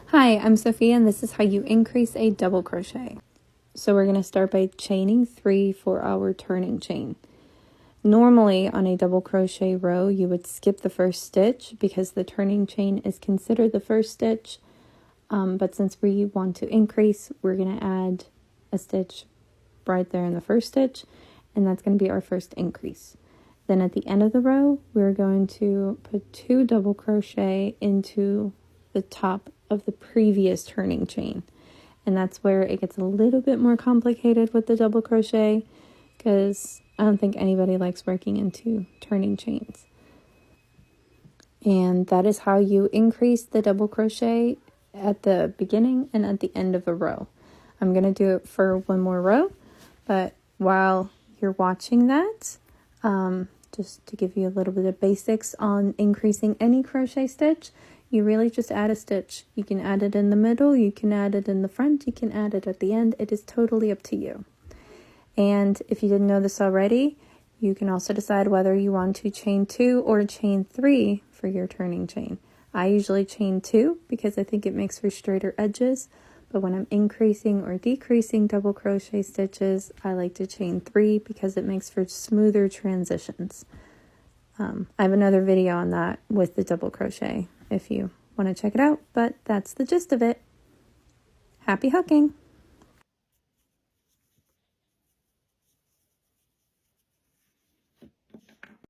Hi, I'm Sophia and this is how you increase a double crochet. So we're going to start by chaining 3 for our turning chain. Normally on a double crochet row you would skip the first stitch because the turning chain is considered the first stitch, but since we want to increase, we're going to add a stitch right there in the first stitch, and that's going to be our first increase. Then at the end of the row we're going to put 2 double crochet into the top of the previous turning chain, and that's where it gets a little bit more complicated with the double crochet, because I don't think anybody likes working into turning chains. And that is how you increase the double crochet at the beginning and at the end of a row. I'm going to do it for one more row, but while you're watching that, just to give you a little bit of basics on increasing any crochet stitch, you really just add a stitch. You can add it in the middle, you can add it in the front, you can add it at the end. It is totally up to you. And if you didn't know this already, you can also decide whether you want to chain 2 or chain 3 for your turning chain. I usually chain 2 because I think it makes for straighter edges, but when I'm increasing or decreasing double crochet stitches, I like to chain 3 because it makes for smoother transitions. I have another video on that with the double crochet if you want to check it out, but that's the gist of it. Happy hooking!